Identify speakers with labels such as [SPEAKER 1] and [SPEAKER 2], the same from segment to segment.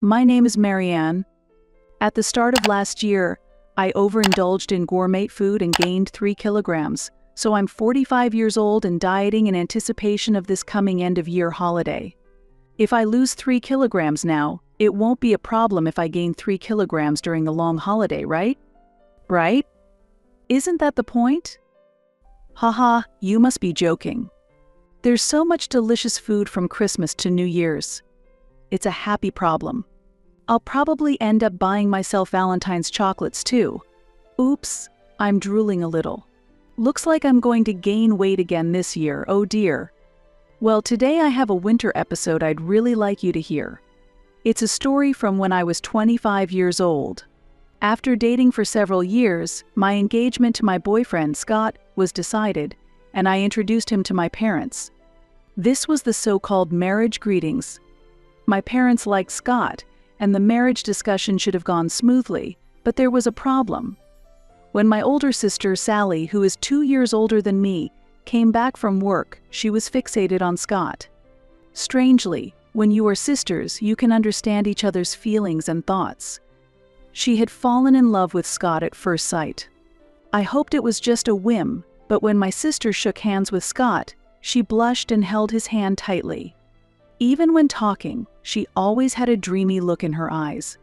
[SPEAKER 1] My name is Marianne. At the start of last year, I overindulged in gourmet food and gained 3 kilograms, so I'm 45 years old and dieting in anticipation of this coming end-of-year holiday. If I lose 3 kilograms now, it won't be a problem if I gain 3 kilograms during the long holiday, right? Right? Isn't that the point? Haha, you must be joking. There's so much delicious food from Christmas to New Year's. It's a happy problem. I'll probably end up buying myself Valentine's chocolates too. Oops, I'm drooling a little. Looks like I'm going to gain weight again this year, oh dear. Well, today I have a winter episode I'd really like you to hear. It's a story from when I was 25 years old. After dating for several years, my engagement to my boyfriend, Scott, was decided, and I introduced him to my parents. This was the so-called marriage greetings. My parents liked Scott, and the marriage discussion should have gone smoothly, but there was a problem. When my older sister, Sally, who is 2 years older than me, came back from work, she was fixated on Scott. Strangely, when you are sisters, you can understand each other's feelings and thoughts. She had fallen in love with Scott at first sight. I hoped it was just a whim, but when my sister shook hands with Scott, she blushed and held his hand tightly. Even when talking, she always had a dreamy look in her eyes.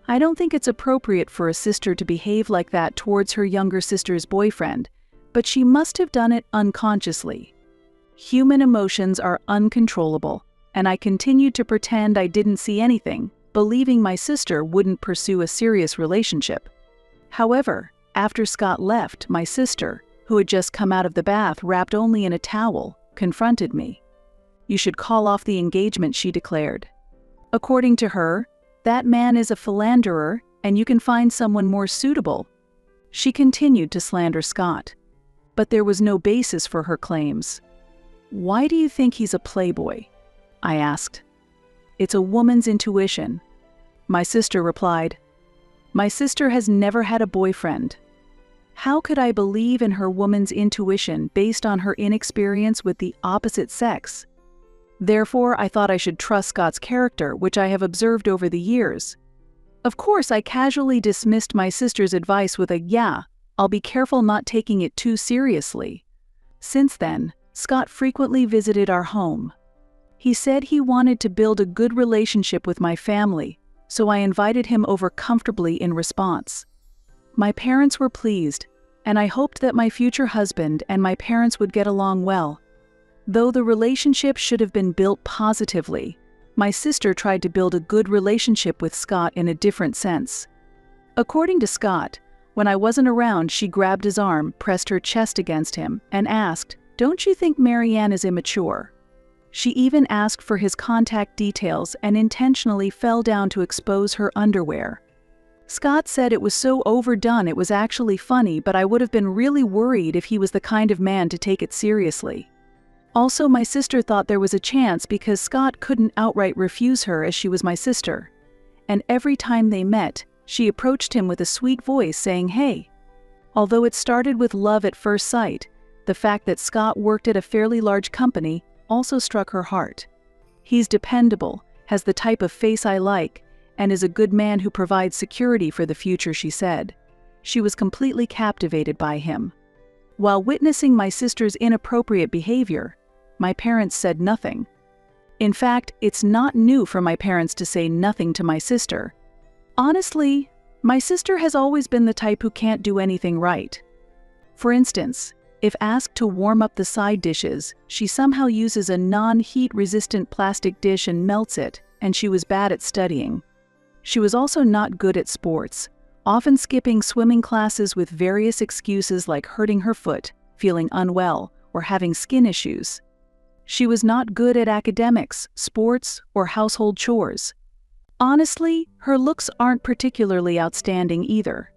[SPEAKER 1] I don't think it's appropriate for a sister to behave like that towards her younger sister's boyfriend, but she must have done it unconsciously. Human emotions are uncontrollable, and I continued to pretend I didn't see anything, believing my sister wouldn't pursue a serious relationship. However, after Scott left, my sister, who had just come out of the bath wrapped only in a towel, confronted me. "You should call off the engagement," she declared. According to her, that man is a philanderer and you can find someone more suitable. She continued to slander Scott. But there was no basis for her claims. "Why do you think he's a playboy?" I asked. "It's a woman's intuition," my sister replied. My sister has never had a boyfriend. How could I believe in her woman's intuition based on her inexperience with the opposite sex? Therefore, I thought I should trust Scott's character, which I have observed over the years. Of course, I casually dismissed my sister's advice with a "yeah, I'll be careful not taking it too seriously." Since then, Scott frequently visited our home. He said he wanted to build a good relationship with my family, so I invited him over comfortably in response. My parents were pleased, and I hoped that my future husband and my parents would get along well. Though the relationship should have been built positively, my sister tried to build a good relationship with Scott in a different sense. According to Scott, when I wasn't around, she grabbed his arm, pressed her chest against him, and asked, "Don't you think Marianne is immature?" She even asked for his contact details and intentionally fell down to expose her underwear. Scott said it was so overdone it was actually funny, but I would have been really worried if he was the kind of man to take it seriously. Also, my sister thought there was a chance because Scott couldn't outright refuse her as she was my sister. And every time they met, she approached him with a sweet voice saying, "Hey." Although it started with love at first sight, the fact that Scott worked at a fairly large company also struck her heart. He's dependable, has the type of face I like, and is a good man who provides security for the future, she said. She was completely captivated by him. While witnessing my sister's inappropriate behavior, my parents said nothing. In fact, it's not new for my parents to say nothing to my sister. Honestly, my sister has always been the type who can't do anything right. For instance, if asked to warm up the side dishes, she somehow uses a non-heat-resistant plastic dish and melts it, and she was bad at studying. She was also not good at sports, often skipping swimming classes with various excuses like hurting her foot, feeling unwell, or having skin issues. She was not good at academics, sports, or household chores. Honestly, her looks aren't particularly outstanding either.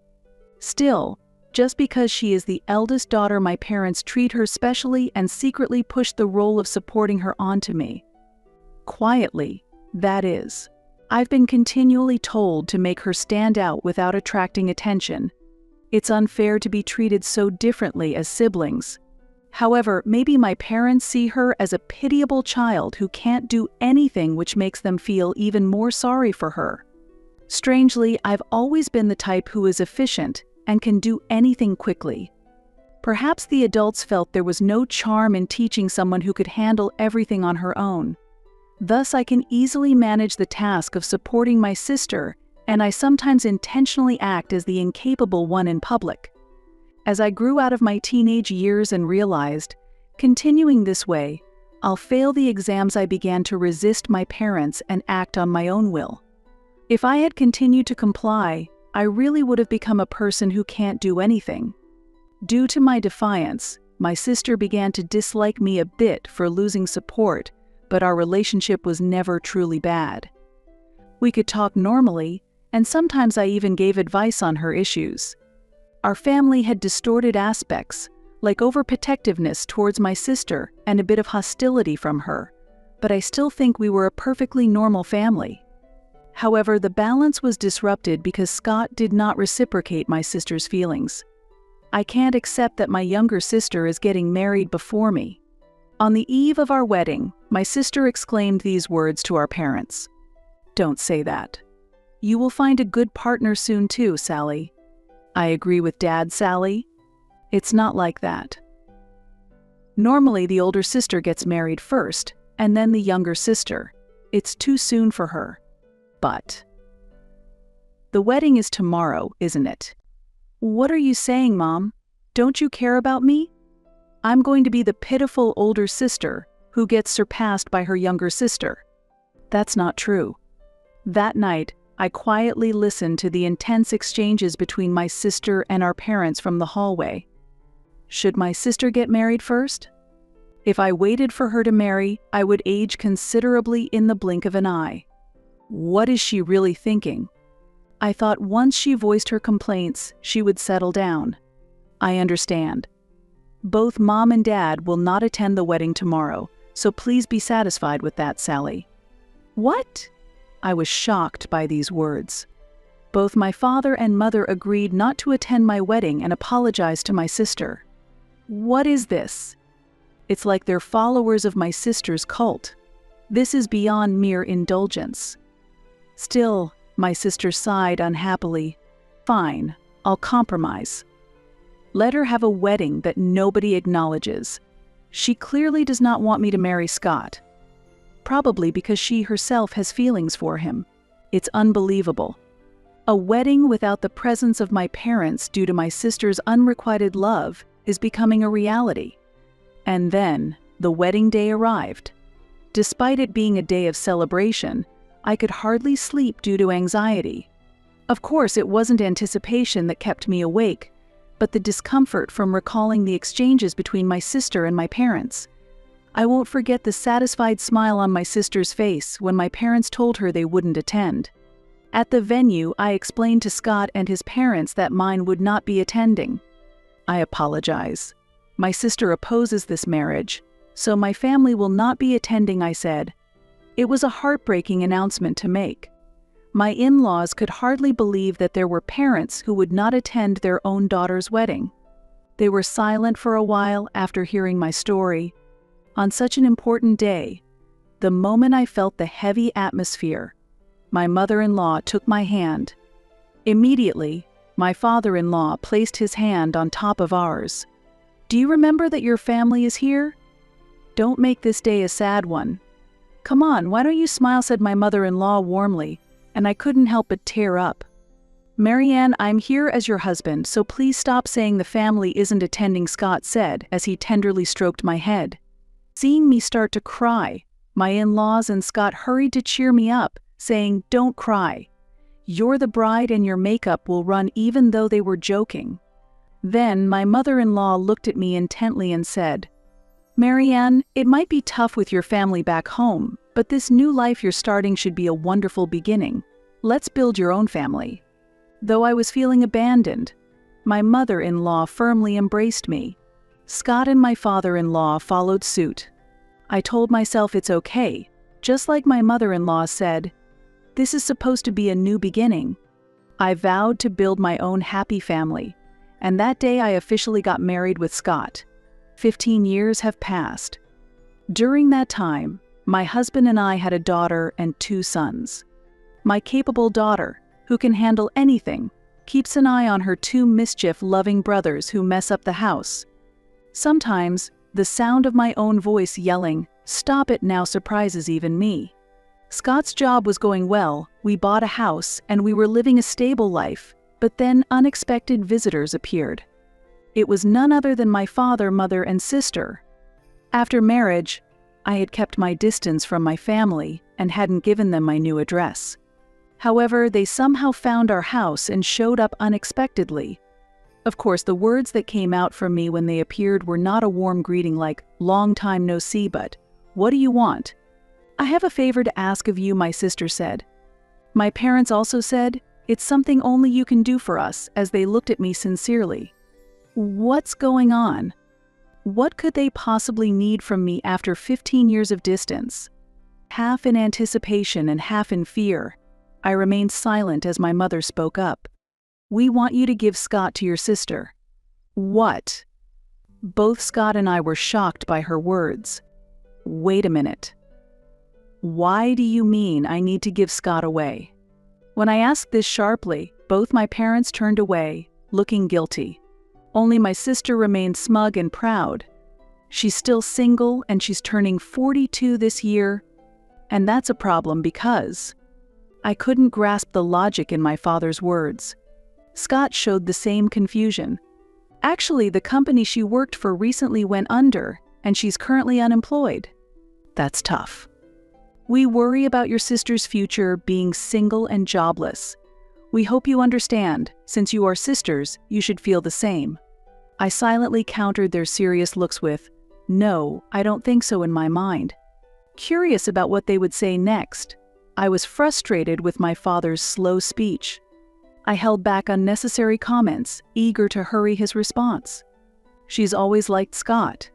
[SPEAKER 1] Still, just because she is the eldest daughter, my parents treat her specially and secretly push the role of supporting her onto me. Quietly, that is. I've been continually told to make her stand out without attracting attention. It's unfair to be treated so differently as siblings. However, maybe my parents see her as a pitiable child who can't do anything, which makes them feel even more sorry for her. Strangely, I've always been the type who is efficient and can do anything quickly. Perhaps the adults felt there was no charm in teaching someone who could handle everything on her own. Thus, I can easily manage the task of supporting my sister, and I sometimes intentionally act as the incapable one in public. As I grew out of my teenage years and realized, continuing this way, I'll fail the exams, I began to resist my parents and act on my own will. If I had continued to comply, I really would have become a person who can't do anything. Due to my defiance, my sister began to dislike me a bit for losing support, but our relationship was never truly bad. We could talk normally, and sometimes I even gave advice on her issues. Our family had distorted aspects, like overprotectiveness towards my sister and a bit of hostility from her, but I still think we were a perfectly normal family. However, the balance was disrupted because Scott did not reciprocate my sister's feelings. I can't accept that my younger sister is getting married before me. On the eve of our wedding, my sister exclaimed these words to our parents. "Don't say that. You will find a good partner soon too, Sally." "I agree with Dad, Sally. It's not like that. Normally the older sister gets married first, and then the younger sister. It's too soon for her." "But the wedding is tomorrow, isn't it?" "What are you saying, Mom? Don't you care about me? I'm going to be the pitiful older sister who gets surpassed by her younger sister." "That's not true." That night, I quietly listened to the intense exchanges between my sister and our parents from the hallway. Should my sister get married first? If I waited for her to marry, I would age considerably in the blink of an eye. What is she really thinking? I thought once she voiced her complaints, she would settle down. I understand. Both Mom and Dad will not attend the wedding tomorrow, so please be satisfied with that, Sally. What? I was shocked by these words. Both my father and mother agreed not to attend my wedding and apologized to my sister. What is this? It's like they're followers of my sister's cult. This is beyond mere indulgence. Still, my sister sighed unhappily. Fine, I'll compromise. Let her have a wedding that nobody acknowledges. She clearly does not want me to marry Scott. Probably because she herself has feelings for him. It's unbelievable. A wedding without the presence of my parents due to my sister's unrequited love is becoming a reality. And then, the wedding day arrived. Despite it being a day of celebration, I could hardly sleep due to anxiety. Of course, it wasn't anticipation that kept me awake, but the discomfort from recalling the exchanges between my sister and my parents. I won't forget the satisfied smile on my sister's face when my parents told her they wouldn't attend. At the venue, I explained to Scott and his parents that mine would not be attending. I apologize. My sister opposes this marriage, so my family will not be attending, I said. It was a heartbreaking announcement to make. My in-laws could hardly believe that there were parents who would not attend their own daughter's wedding. They were silent for a while after hearing my story. On such an important day, the moment I felt the heavy atmosphere, my mother-in-law took my hand. Immediately, my father-in-law placed his hand on top of ours. "Do you remember that your family is here? Don't make this day a sad one. Come on, why don't you smile?" said my mother-in-law warmly, and I couldn't help but tear up. "Marianne, I'm here as your husband, so please stop saying the family isn't attending," Scott said as he tenderly stroked my head. Seeing me start to cry, my in-laws and Scott hurried to cheer me up, saying, "Don't cry. You're the bride and your makeup will run," even though they were joking. Then my mother-in-law looked at me intently and said, "Marianne, it might be tough with your family back home, but this new life you're starting should be a wonderful beginning. Let's build your own family." Though I was feeling abandoned, my mother-in-law firmly embraced me. Scott and my father-in-law followed suit. I told myself it's okay, just like my mother-in-law said, "This is supposed to be a new beginning." I vowed to build my own happy family, and that day I officially got married with Scott. 15 years have passed. During that time, my husband and I had a daughter and 2 sons. My capable daughter, who can handle anything, keeps an eye on her 2 mischief-loving brothers who mess up the house. Sometimes, the sound of my own voice yelling, "Stop it now," surprises even me. Scott's job was going well, we bought a house, and we were living a stable life, but then unexpected visitors appeared. It was none other than my father, mother, and sister. After marriage, I had kept my distance from my family and hadn't given them my new address. However, they somehow found our house and showed up unexpectedly. Of course, the words that came out from me when they appeared were not a warm greeting like, "Long time no see," but, "What do you want?" "I have a favor to ask of you," my sister said. My parents also said, "It's something only you can do for us," as they looked at me sincerely. What's going on? What could they possibly need from me after 15 years of distance? Half in anticipation and half in fear, I remained silent as my mother spoke up. "We want you to give Scott to your sister." What? Both Scott and I were shocked by her words. Wait a minute. Why do you mean I need to give Scott away? When I asked this sharply, both my parents turned away, looking guilty. Only my sister remained smug and proud. She's still single and she's turning 42 this year. And that's a problem because I couldn't grasp the logic in my father's words. Scott showed the same confusion. Actually, the company she worked for recently went under, and she's currently unemployed. That's tough. We worry about your sister's future being single and jobless. We hope you understand. Since you are sisters, you should feel the same. I silently countered their serious looks with, "No, I don't think so," in my mind. Curious about what they would say next, I was frustrated with my father's slow speech. I held back unnecessary comments, eager to hurry his response. "She's always liked Scott.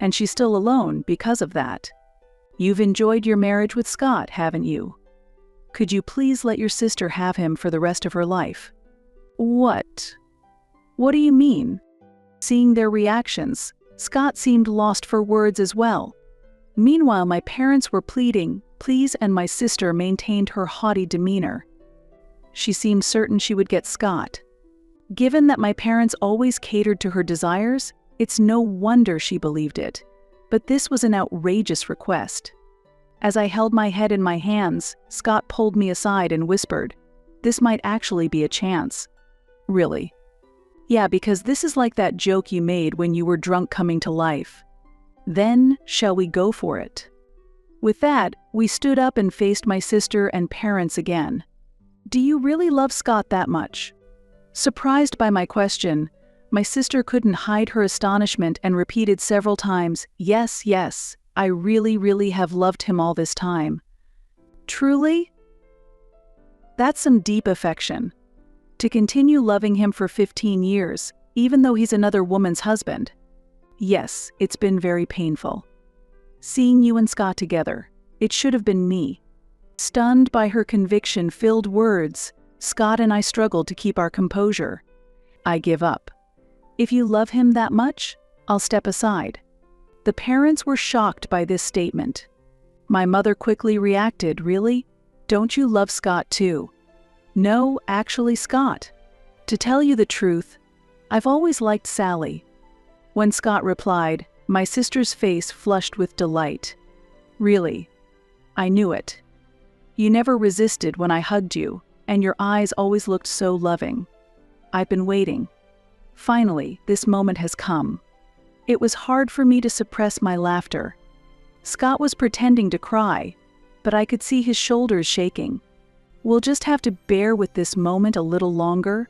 [SPEAKER 1] And she's still alone because of that. You've enjoyed your marriage with Scott, haven't you? Could you please let your sister have him for the rest of her life?" What? What do you mean? Seeing their reactions, Scott seemed lost for words as well. Meanwhile, my parents were pleading, please, and my sister maintained her haughty demeanor. She seemed certain she would get Scott. Given that my parents always catered to her desires, it's no wonder she believed it. But this was an outrageous request. As I held my head in my hands, Scott pulled me aside and whispered, "This might actually be a chance." "Really?" "Yeah, because this is like that joke you made when you were drunk coming to life. Then, shall we go for it?" With that, we stood up and faced my sister and parents again. "Do you really love Scott that much?" Surprised by my question, my sister couldn't hide her astonishment and repeated several times, "Yes, yes, I really have loved him all this time." Truly? That's some deep affection. To continue loving him for 15 years, even though he's another woman's husband. Yes, it's been very painful. Seeing you and Scott together, it should have been me. Stunned by her conviction-filled words, Scott and I struggled to keep our composure. "I give up. If you love him that much, I'll step aside." The parents were shocked by this statement. My mother quickly reacted, "Really? Don't you love Scott too?" "No, actually, Scott. To tell you the truth, I've always liked Sally." When Scott replied, my sister's face flushed with delight. "Really? I knew it. You never resisted when I hugged you, and your eyes always looked so loving. I've been waiting. Finally, this moment has come." It was hard for me to suppress my laughter. Scott was pretending to cry, but I could see his shoulders shaking. "We'll just have to bear with this moment a little longer.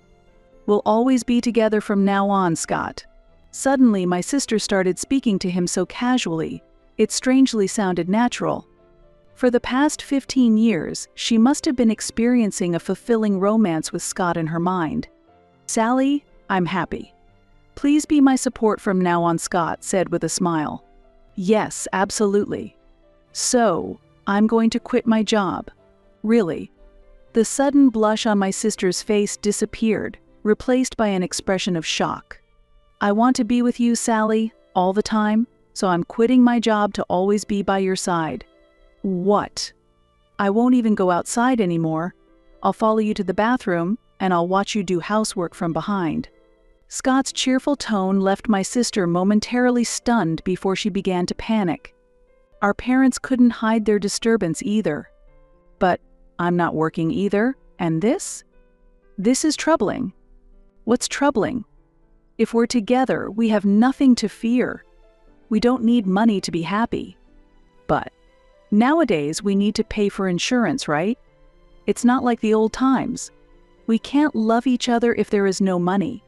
[SPEAKER 1] We'll always be together from now on, Scott." Suddenly, my sister started speaking to him so casually, it strangely sounded natural. For the past 15 years, she must have been experiencing a fulfilling romance with Scott in her mind. "Sally, I'm happy. Please be my support from now on," Scott said with a smile. "Yes, absolutely. So, I'm going to quit my job. Really?" The sudden blush on my sister's face disappeared, replaced by an expression of shock. "I want to be with you, Sally, all the time, so I'm quitting my job to always be by your side. What? I won't even go outside anymore. I'll follow you to the bathroom, and I'll watch you do housework from behind. Scott's cheerful tone left my sister momentarily stunned before she began to panic. Our parents couldn't hide their disturbance either. But I'm not working either, and this? This is troubling. What's troubling? If we're together, we have nothing to fear. We don't need money to be happy. But nowadays, we need to pay for insurance, right? It's not like the old times. We can't love each other if there is no money.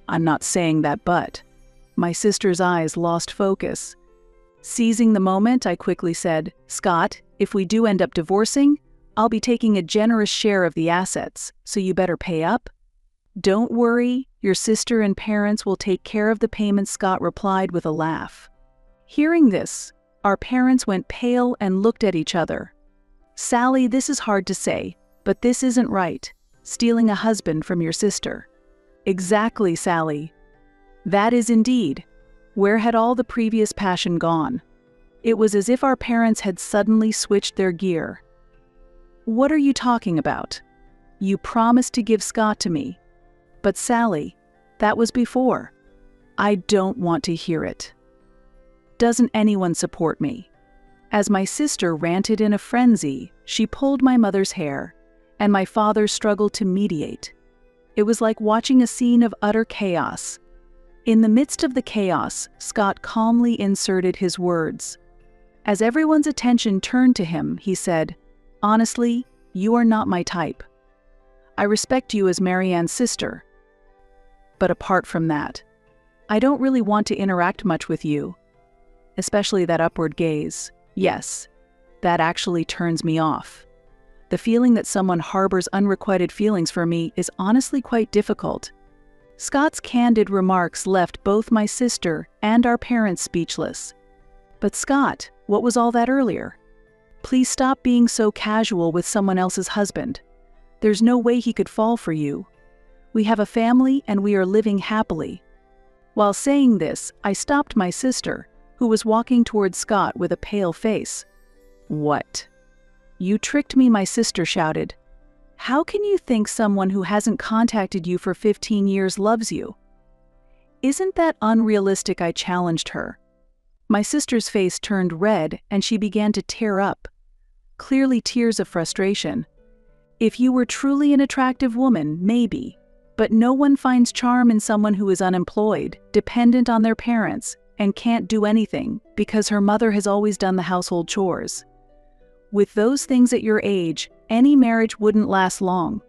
[SPEAKER 1] I'm not saying that, but my sister's eyes lost focus. Seizing the moment, I quickly said, Scott, if we do end up divorcing, I'll be taking a generous share of the assets, so you better pay up. Don't worry, your sister and parents will take care of the payments, Scott replied with a laugh. Hearing this, our parents went pale and looked at each other. Sally, this is hard to say, but this isn't right. Stealing a husband from your sister. Exactly, Sally. That is indeed. Where had all the previous passion gone? It was as if our parents had suddenly switched their gear. What are you talking about? You promised to give Scott to me. But Sally, that was before. I don't want to hear it. Doesn't anyone support me? As my sister ranted in a frenzy, she pulled my mother's hair, and my father struggled to mediate. It was like watching a scene of utter chaos. In the midst of the chaos, Scott calmly inserted his words. As everyone's attention turned to him, he said, Honestly, you are not my type. I respect you as Marianne's sister. But apart from that, I don't really want to interact much with you. Especially that upward gaze. Yes, that actually turns me off. The feeling that someone harbors unrequited feelings for me is honestly quite difficult. Scott's candid remarks left both my sister and our parents speechless. But Scott, what was all that earlier? Please stop being so casual with someone else's husband. There's no way he could fall for you. We have a family and we are living happily. While saying this, I stopped my sister, who was walking towards Scott with a pale face. What? You tricked me, my sister shouted. How can you think someone who hasn't contacted you for 15 years loves you? Isn't that unrealistic? I challenged her. My sister's face turned red and she began to tear up. Clearly tears of frustration. If you were truly an attractive woman, maybe. But no one finds charm in someone who is unemployed, dependent on their parents, and can't do anything because her mother has always done the household chores. With those things at your age, any marriage wouldn't last long.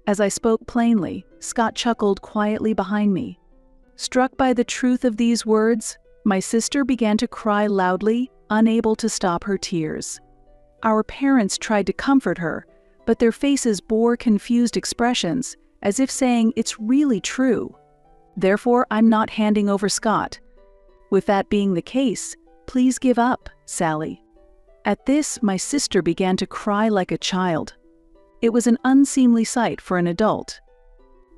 [SPEAKER 1] As I spoke plainly, Scott chuckled quietly behind me. Struck by the truth of these words, my sister began to cry loudly, unable to stop her tears. Our parents tried to comfort her, but their faces bore confused expressions, as if saying it's really true. Therefore, I'm not handing over Scott. With that being the case, please give up, Sally. At this, my sister began to cry like a child. It was an unseemly sight for an adult.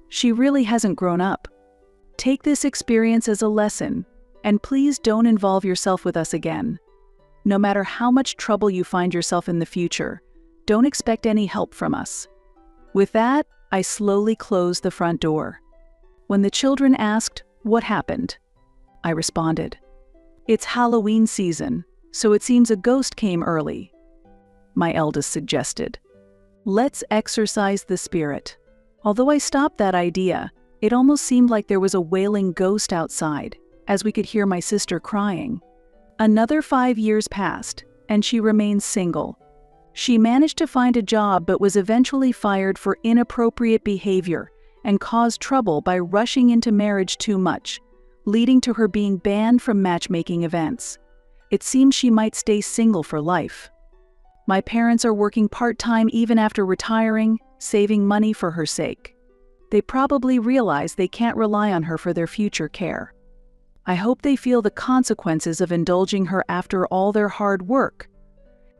[SPEAKER 1] She really hasn't grown up. Take this experience as a lesson, and please don't involve yourself with us again. No matter how much trouble you find yourself in the future, don't expect any help from us. With that, I slowly closed the front door. When the children asked, "What happened?" I responded, "It's Halloween season, so it seems a ghost came early." My eldest suggested, "Let's exorcise the spirit." Although I stopped that idea, it almost seemed like there was a wailing ghost outside, as we could hear my sister crying. Another 5 years passed, and she remained single. She managed to find a job but was eventually fired for inappropriate behavior and caused trouble by rushing into marriage too much, leading to her being banned from matchmaking events. It seems she might stay single for life. My parents are working part-time even after retiring, saving money for her sake. They probably realize they can't rely on her for their future care. I hope they feel the consequences of indulging her after all their hard work.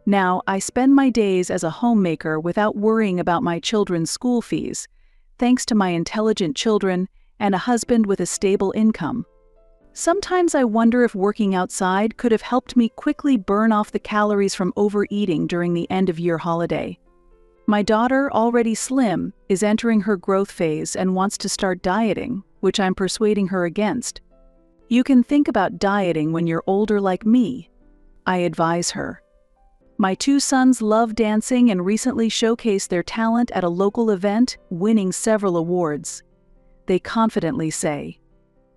[SPEAKER 1] Now, I spend my days as a homemaker without worrying about my children's school fees, thanks to my intelligent children and a husband with a stable income. Sometimes I wonder if working outside could have helped me quickly burn off the calories from overeating during the end-of-year holiday. My daughter, already slim, is entering her growth phase and wants to start dieting, which I'm persuading her against. You can think about dieting when you're older like me, I advise her. My 2 sons love dancing and recently showcased their talent at a local event, winning several awards. They confidently say,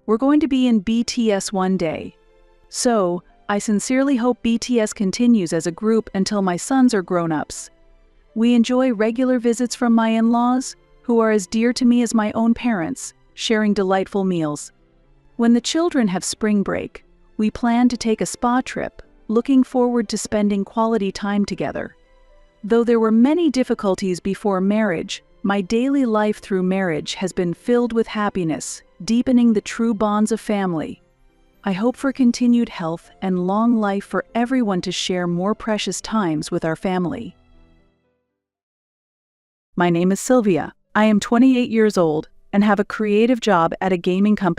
[SPEAKER 1] "We're going to be in BTS one day." So, I sincerely hope BTS continues as a group until my sons are grown-ups. We enjoy regular visits from my in-laws, who are as dear to me as my own parents, sharing delightful meals. When the children have spring break, we plan to take a spa trip, looking forward to spending quality time together. Though there were many difficulties before marriage, my daily life through marriage has been filled with happiness, deepening the true bonds of family. I hope for continued health and long life for everyone to share more precious times with our family. My name is Sylvia. I am 28 years old and have a creative job at a gaming company.